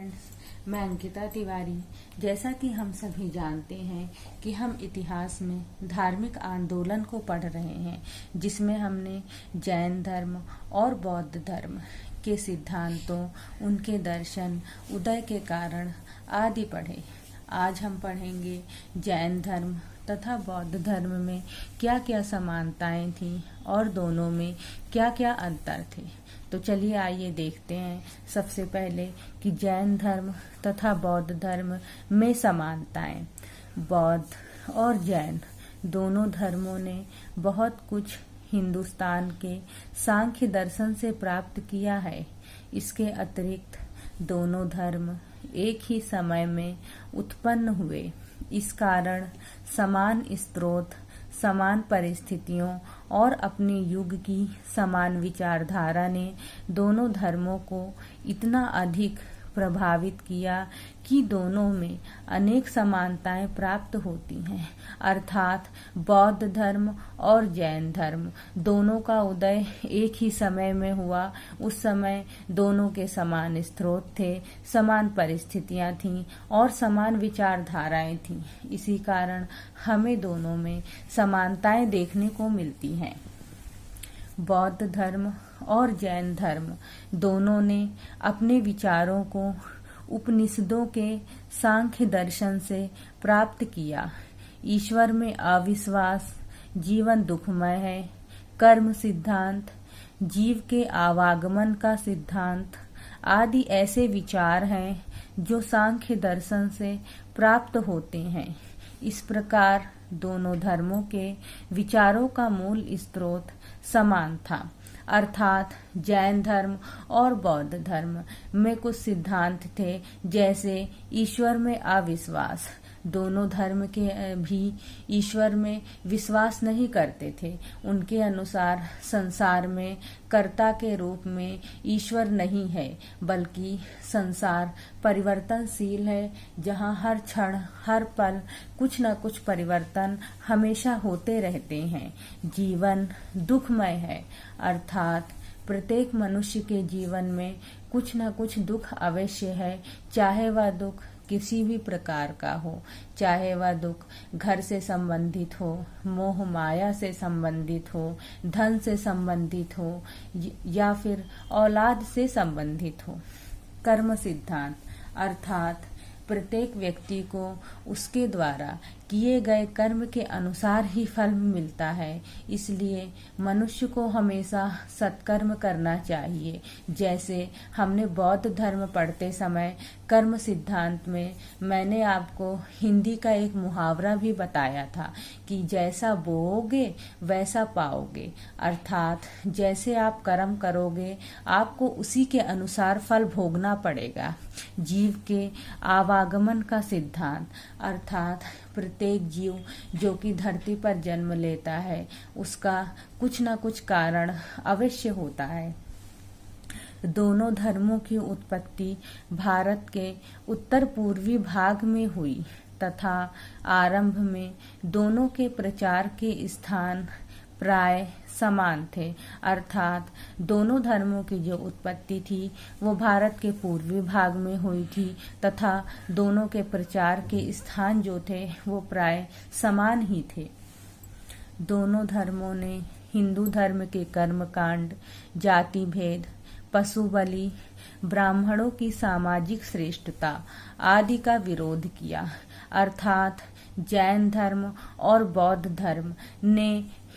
Friends, मैं अंकिता तिवारी। जैसा कि हम सभी जानते हैं कि हम इतिहास में धार्मिक आंदोलन को पढ़ रहे हैं, जिसमें हमने जैन धर्म और बौद्ध धर्म के सिद्धांतों, उनके दर्शन, उदय के कारण आदि पढ़े। आज हम पढ़ेंगे जैन धर्म तथा बौद्ध धर्म में क्या क्या समानताएं थीं और दोनों में क्या क्या अंतर थे। तो चलिए आइए देखते हैं सबसे पहले कि जैन धर्म तथा बौद्ध धर्म में समानताएं। बौद्ध और जैन दोनों धर्मों ने बहुत कुछ हिंदुस्तान के सांख्य दर्शन से प्राप्त किया है। इसके अतिरिक्त दोनों धर्म एक ही समय में उत्पन्न हुए। इस कारण समान स्रोत, समान परिस्थितियों और अपने युग की समान विचारधारा ने दोनों धर्मों को इतना अधिक प्रभावित किया कि दोनों में अनेक समानताएं प्राप्त होती हैं। अर्थात बौद्ध धर्म और जैन धर्म दोनों का उदय एक ही समय में हुआ। उस समय दोनों के समान स्रोत थे, समान परिस्थितियां थीं और समान विचारधाराएं थीं। इसी कारण हमें दोनों में समानताएं देखने को मिलती हैं। बौद्ध धर्म और जैन धर्म दोनों ने अपने विचारों को उपनिषदों के सांख्य दर्शन से प्राप्त किया। ईश्वर में अविश्वास, जीवन दुखमय है, कर्म सिद्धांत, जीव के आवागमन का सिद्धांत आदि ऐसे विचार हैं जो सांख्य दर्शन से प्राप्त होते हैं। इस प्रकार दोनों धर्मों के विचारों का मूल स्रोत समान था। अर्थात जैन धर्म और बौद्ध धर्म में कुछ सिद्धांत थे, जैसे ईश्वर में अविश्वास। दोनों धर्म के भी ईश्वर में विश्वास नहीं करते थे। उनके अनुसार संसार में कर्ता के रूप में ईश्वर नहीं है, बल्कि संसार परिवर्तनशील है, जहाँ हर क्षण हर पल कुछ न कुछ परिवर्तन हमेशा होते रहते हैं। जीवन दुखमय है, अर्थात प्रत्येक मनुष्य के जीवन में कुछ न कुछ दुख अवश्य है, चाहे वह दुख किसी भी प्रकार का हो, चाहे वह दुख घर से संबंधित हो, मोह माया से संबंधित हो, धन से संबंधित हो या फिर औलाद से संबंधित हो। कर्म सिद्धांत अर्थात प्रत्येक व्यक्ति को उसके द्वारा किए गए कर्म के अनुसार ही फल मिलता है, इसलिए मनुष्य को हमेशा सत्कर्म करना चाहिए। जैसे हमने बौद्ध धर्म पढ़ते समय कर्म सिद्धांत में मैंने आपको हिंदी का एक मुहावरा भी बताया था कि जैसा बोओगे वैसा पाओगे। अर्थात जैसे आप कर्म करोगे आपको उसी के अनुसार फल भोगना पड़ेगा। जीव के आवागमन का सिद्धांत अर्थात प्रत्येक जीव जो कि धरती पर जन्म लेता है, उसका कुछ न कुछ कारण अवश्य होता है। दोनों धर्मों की उत्पत्ति भारत के उत्तर पूर्वी भाग में हुई तथा आरंभ में दोनों के प्रचार के स्थान प्राय समान थे। अर्थात दोनों धर्मों की जो उत्पत्ति थी वो भारत के पूर्वी भाग में हुई थी तथा दोनों के प्रचार के स्थान जो थे वो प्राय समान ही थे। दोनों धर्मों ने हिंदू धर्म के कर्मकांड, जाति भेद, पशु बलि, ब्राह्मणों की सामाजिक श्रेष्ठता आदि का विरोध किया। अर्थात जैन धर्म और बौद्ध धर्म ने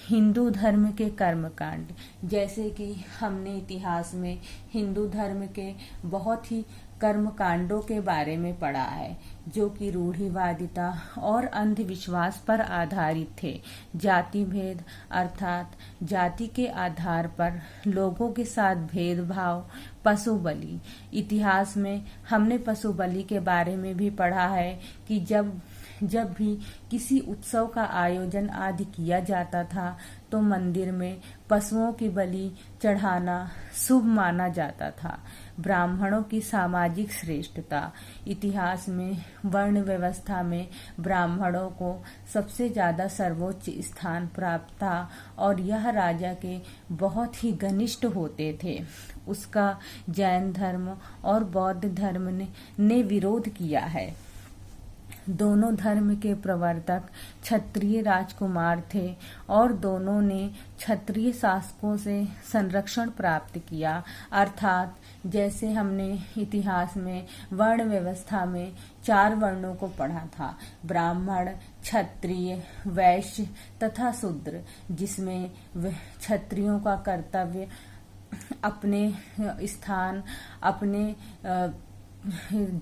हिंदू धर्म के कर्मकांड, जैसे कि हमने इतिहास में हिंदू धर्म के बहुत ही कर्मकांडों के बारे में पढ़ा है, जो कि रूढ़िवादिता और अंधविश्वास पर आधारित थे। जाति भेद अर्थात जाति के आधार पर लोगों के साथ भेदभाव, पशु बलि। इतिहास में हमने पशु बलि के बारे में भी पढ़ा है कि जब भी किसी उत्सव का आयोजन आदि किया जाता था तो मंदिर में पशुओं की बलि चढ़ाना शुभ माना जाता था। ब्राह्मणों की सामाजिक श्रेष्ठता। इतिहास में वर्ण व्यवस्था में ब्राह्मणों को सबसे ज्यादा सर्वोच्च स्थान प्राप्त था और यह राजा के बहुत ही घनिष्ठ होते थे। उसका जैन धर्म और बौद्ध धर्म ने विरोध किया है। दोनों धर्म के प्रवर्तक क्षत्रिय राजकुमार थे और दोनों ने क्षत्रिय शासकों से संरक्षण प्राप्त किया। अर्थात जैसे हमने इतिहास में वर्ण व्यवस्था में 4 वर्णों को पढ़ा था, ब्राह्मण, क्षत्रिय, वैश्य तथा शूद्र, जिसमें क्षत्रियों का कर्तव्य अपने स्थान, अपने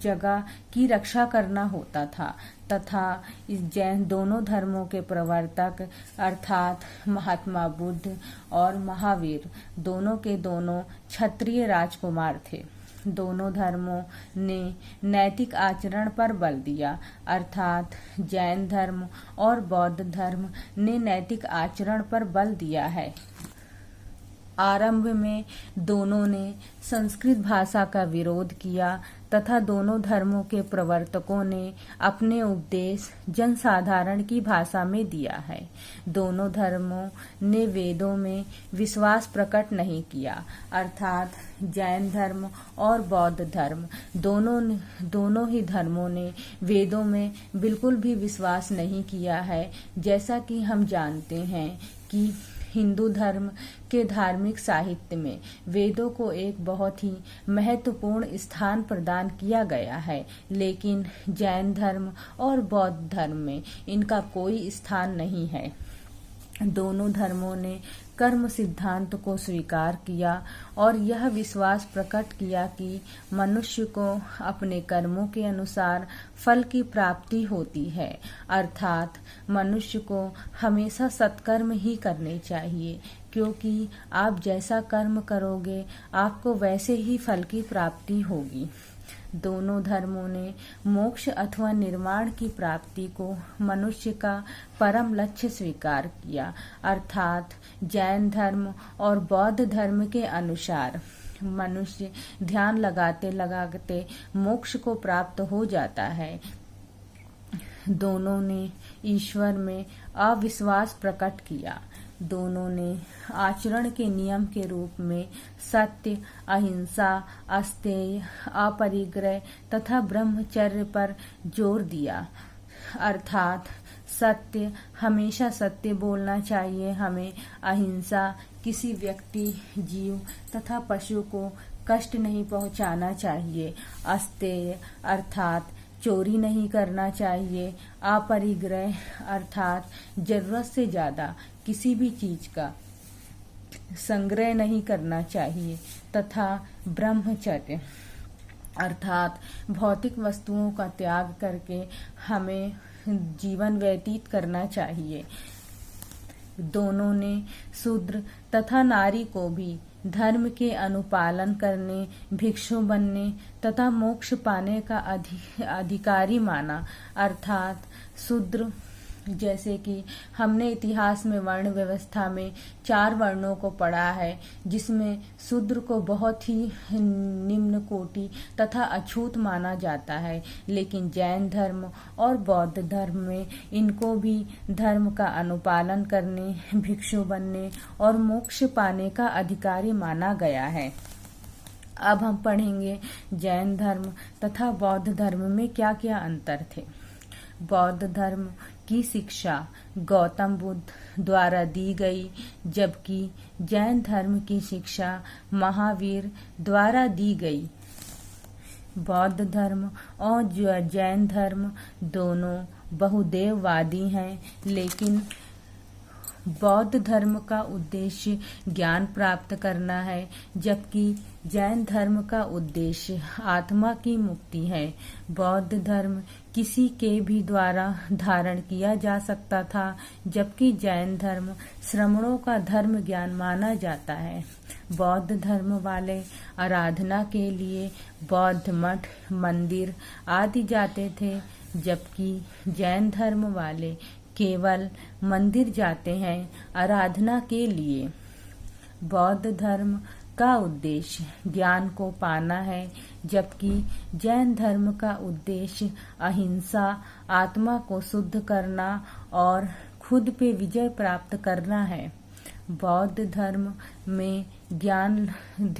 जगह की रक्षा करना होता था तथा इस जैन दोनों धर्मों के प्रवर्तक अर्थात महात्मा बुद्ध और महावीर दोनों के दोनों क्षत्रिय राजकुमार थे। दोनों धर्मों ने नैतिक आचरण पर बल दिया, अर्थात जैन धर्म और बौद्ध धर्म ने नैतिक आचरण पर बल दिया है। आरंभ में दोनों ने संस्कृत भाषा का विरोध किया तथा दोनों धर्मों के प्रवर्तकों ने अपने उपदेश जनसाधारण की भाषा में दिया है। दोनों धर्मों ने वेदों में विश्वास प्रकट नहीं किया, अर्थात जैन धर्म और बौद्ध धर्म दोनों ही धर्मों ने वेदों में बिल्कुल भी विश्वास नहीं किया है। जैसा कि हम जानते हैं कि हिंदू धर्म के धार्मिक साहित्य में वेदों को एक बहुत ही महत्वपूर्ण स्थान प्रदान किया गया है, लेकिन जैन धर्म और बौद्ध धर्म में इनका कोई स्थान नहीं है। दोनों धर्मों ने कर्म सिद्धांत को स्वीकार किया और यह विश्वास प्रकट किया कि मनुष्य को अपने कर्मों के अनुसार फल की प्राप्ति होती है, अर्थात मनुष्य को हमेशा सत्कर्म ही करने चाहिए, क्योंकि आप जैसा कर्म करोगे आपको वैसे ही फल की प्राप्ति होगी। दोनों धर्मों ने मोक्ष अथवा निर्वाण की प्राप्ति को मनुष्य का परम लक्ष्य स्वीकार किया, अर्थात जैन धर्म और बौद्ध धर्म के अनुसार मनुष्य ध्यान लगाते लगाते मोक्ष को प्राप्त हो जाता है। दोनों ने ईश्वर में अविश्वास प्रकट किया। दोनों ने आचरण के नियम के रूप में सत्य, अहिंसा, अस्तेय, अपरिग्रह तथा ब्रह्मचर्य पर जोर दिया, अर्थात सत्य, हमेशा सत्य बोलना चाहिए हमें, अहिंसा, किसी व्यक्ति, जीव तथा पशु को कष्ट नहीं पहुंचाना चाहिए, अस्तेय अर्थात चोरी नहीं करना चाहिए, अपरिग्रह अर्थात जरूरत से ज्यादा किसी भी चीज का संग्रह नहीं करना चाहिए, तथा ब्रह्मचर्य अर्थात भौतिक वस्तुओं का त्याग करके हमें जीवन व्यतीत करना चाहिए। दोनों ने शूद्र तथा नारी को भी धर्म के अनुपालन करने, भिक्षु बनने तथा मोक्ष पाने का अधिकारी माना, अर्थात शूद्र जैसे कि हमने इतिहास में वर्ण व्यवस्था में 4 वर्णों को पढ़ा है, जिसमें शूद्र को बहुत ही निम्न कोटि तथा अछूत माना जाता है, लेकिन जैन धर्म और बौद्ध धर्म में इनको भी धर्म का अनुपालन करने, भिक्षु बनने और मोक्ष पाने का अधिकारी माना गया है। अब हम पढ़ेंगे जैन धर्म तथा बौद्ध धर्म में क्या क्या अंतर थे। बौद्ध धर्म की शिक्षा गौतम बुद्ध द्वारा दी गई, जबकि जैन धर्म की शिक्षा महावीर द्वारा दी गई। बौद्ध धर्म और जैन धर्म दोनों बहुदेववादी हैं, लेकिन बौद्ध धर्म का उद्देश्य ज्ञान प्राप्त करना है, जबकि जैन धर्म का उद्देश्य आत्मा की मुक्ति है। बौद्ध धर्म किसी के भी द्वारा धारण किया जा सकता था, जबकि जैन धर्म श्रमणों का धर्म ज्ञान माना जाता है। बौद्ध धर्म वाले आराधना के लिए बौद्ध मठ, मंदिर आदि जाते थे, जबकि जैन धर्म वाले केवल मंदिर जाते हैं आराधना के लिए। बौद्ध धर्म का उद्देश्य ज्ञान को पाना है, जबकि जैन धर्म का उद्देश्य अहिंसा, आत्मा को शुद्ध करना और खुद पे विजय प्राप्त करना है। बौद्ध धर्म में ज्ञान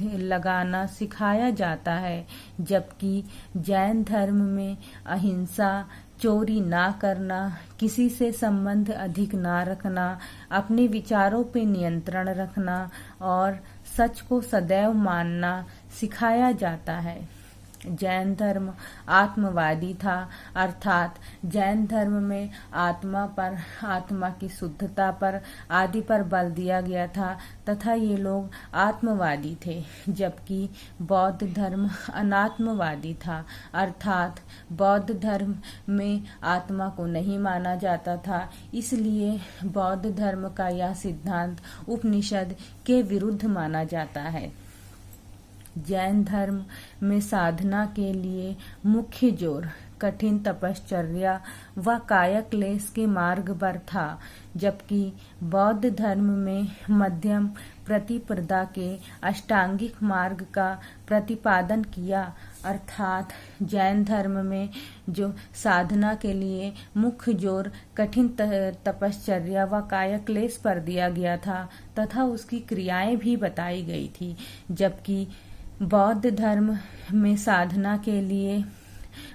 लगाना सिखाया जाता है, जबकि जैन धर्म में अहिंसा, चोरी ना करना, किसी से संबंध अधिक ना रखना, अपने विचारों पे नियंत्रण रखना और सच को सदैव मानना सिखाया जाता है। जैन धर्म आत्मवादी था, अर्थात जैन धर्म में आत्मा पर, आत्मा की शुद्धता पर आदि पर बल दिया गया था तथा ये लोग आत्मवादी थे, जबकि बौद्ध धर्म अनात्मवादी था, अर्थात बौद्ध धर्म में आत्मा को नहीं माना जाता था। इसलिए बौद्ध धर्म का यह सिद्धांत उपनिषद के विरुद्ध माना जाता है। जैन धर्म में साधना के लिए मुख्य जोर कठिन तपश्चर्या व कायक्लेश के मार्ग पर था, जबकि बौद्ध धर्म में मध्यम प्रतिपदा के अष्टांगिक मार्ग का प्रतिपादन किया, अर्थात जैन धर्म में जो साधना के लिए मुख्य जोर कठिन तपश्चर्या व कायक्लेश पर दिया गया था तथा उसकी क्रियाएं भी बताई गई थी, जबकि बौद्ध धर्म में साधना के लिए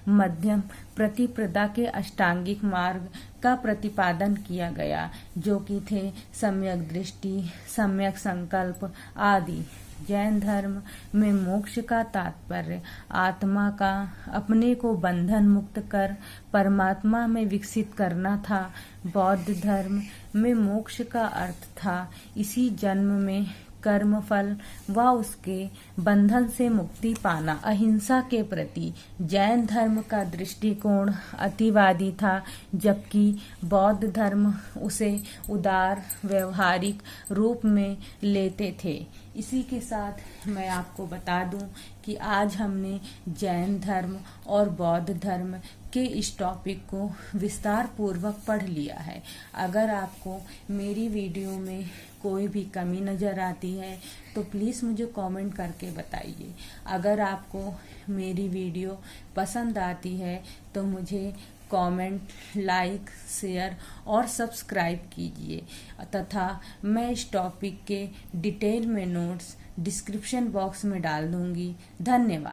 मध्यम प्रतिपदा के अष्टांगिक मार्ग का प्रतिपादन किया गया, जो कि थे सम्यक दृष्टि, सम्यक संकल्प आदि। जैन धर्म में मोक्ष का तात्पर्य आत्मा का अपने को बंधन मुक्त कर परमात्मा में विकसित करना था। बौद्ध धर्म में मोक्ष का अर्थ था इसी जन्म में कर्म फल व उसके बंधन से मुक्ति पाना। अहिंसा के प्रति जैन धर्म का दृष्टिकोण अतिवादी था, जबकि बौद्ध धर्म उसे उदार व्यवहारिक रूप में लेते थे। इसी के साथ मैं आपको बता दूं कि आज हमने जैन धर्म और बौद्ध धर्म के इस टॉपिक को विस्तार पूर्वक पढ़ लिया है। अगर आपको मेरी वीडियो में कोई भी कमी नज़र आती है तो प्लीज़ मुझे कमेंट करके बताइए। अगर आपको मेरी वीडियो पसंद आती है तो मुझे कमेंट, लाइक, शेयर और सब्सक्राइब कीजिए तथा मैं इस टॉपिक के डिटेल में नोट्स डिस्क्रिप्शन बॉक्स में डाल दूंगी। धन्यवाद।